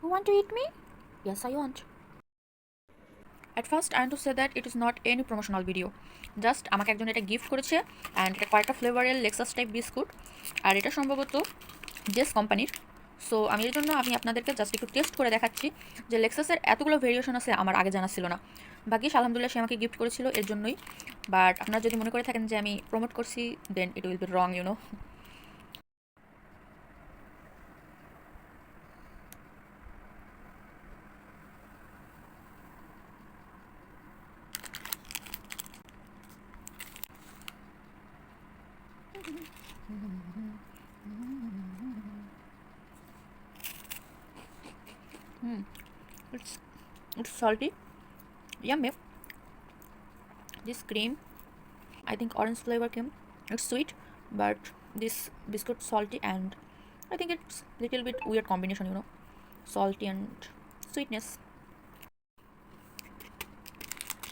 You want to eat me? Yes, I want. At first, I want to say that it is not any promotional video. Just আমাকে একজন এটা gift করেছে and এটা কয়েকটা ফ্লেভারের Lexus type biscuit আর এটা সম্ভবত জেস কোম্পানির। সো আমি এর জন্য আপনাদেরকে জাস্ট একটু টেস্ট করে দেখাচ্ছি যে লেক্সাসের এতগুলো ভেরিয়েশন আছে আমার আগে জানা ছিল না। বাকি আলহামদুলিল্লাহ সে আমাকে গিফট করেছিল এর জন্যই। বাট আপনারা যদি মনে করে থাকেন যে আমি প্রমোট করছি then it will be wrong you know. It's salty. Yummy. This cream, I think orange flavor cream. It's sweet, but this biscuit salty and I think it's little bit weird combination, you know, salty and sweetness.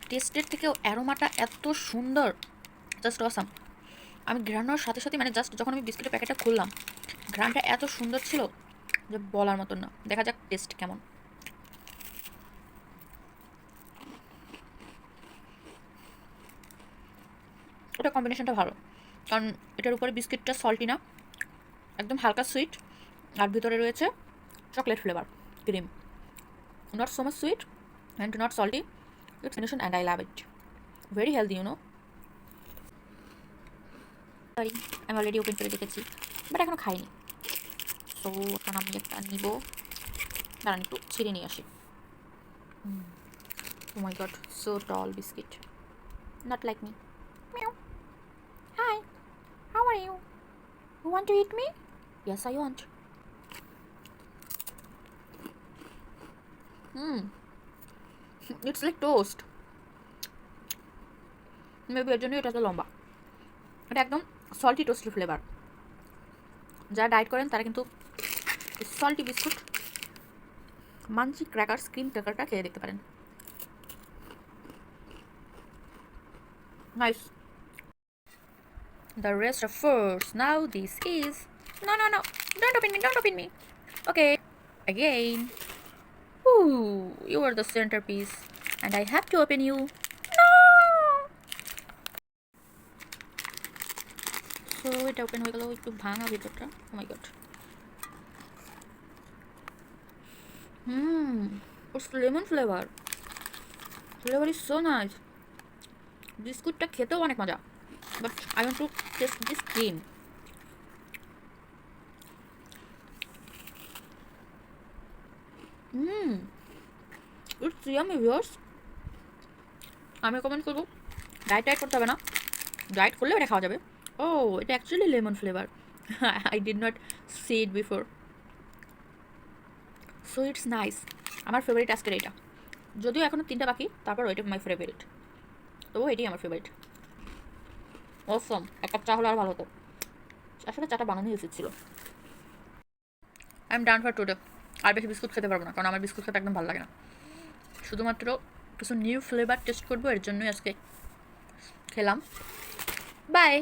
টেস্টের থেকেও অ্যারোমাটা এত সুন্দর, just awesome. আমি ঘ্রাণের সাথে সাথে মানে just যখন আমি বিস্কুটের প্যাকেটটা খুললাম ঘ্রাণটা এত সুন্দর ছিল যে বলার মতন না। দেখা যাক টেস্ট কেমন। ওটা কম্বিনেশনটা ভালো, কারণ এটার উপরে বিস্কিটটা সল্টি না, একদম হালকা সুইট, আর ভিতরে রয়েছে chocolate flavour cream. Not so much sweet and not salty, it's combination and I love it. Very healthy you know. Sorry, আমি অলরেডি ওপেন করে দেখেছি বাট এখনও খাইনি। সো এখন আমি একটা নিব, দাঁড়ান একটু ছিঁড়ে নিয়ে আসি। Oh my god, so tall biscuit. Not like me. Meow. Hi, how are you? You want to eat me? Yes, I want. It's like toast. Maybe এর জন্যই এটা তো লম্বা। এটা একদম সল্টি টোস্টি ফ্লেভার। যারা ডায়েট করেন তারা কিন্তু সল্টি বিস্কুট মাঞ্চি ক্র্যাকার্স ক্রিম ক্র্যাকারটা খেয়ে দেখতে পারেন। Nice. The rest of first. Now this is no. Don't open me. Okay. Again. Ooh, you are the centerpiece, and I have to open you. No. So it open হয়ে গেল একটু ভাঙা ভিতরটা। Oh my god. It's lemon flavor. Flavor is so nice. বিস্কুটটা খেতেও অনেক মজা, but I want to taste this cream. It's yummy viewers. আমি কমেন্ট করবো ডায়েট করতে হবে না, ডায়েট করলে এটা খাওয়া যাবে। ও এটা actually lemon flavour. I did not see it before. So it's nice. আমার ফেভারিট আজকের এটা, যদিও এখনও 3টা বাকি, তারপর ওইটা মাই ফেভারিট। তবুও এটাই আমার ফেভারিট। অসম। এক কাপ চা হলে আর ভালো হতো। আসলে চাটা বানানোই উচিত ছিল। I am done for today. আর বেশি বিস্কুট খেতে পারবো না, কারণ আমার বিস্কুট খেতে একদম ভালো লাগে না। শুধুমাত্র কিছু নিউ ফ্লেভার টেস্ট করবো, এর জন্যই আজকে খেলাম। বাই।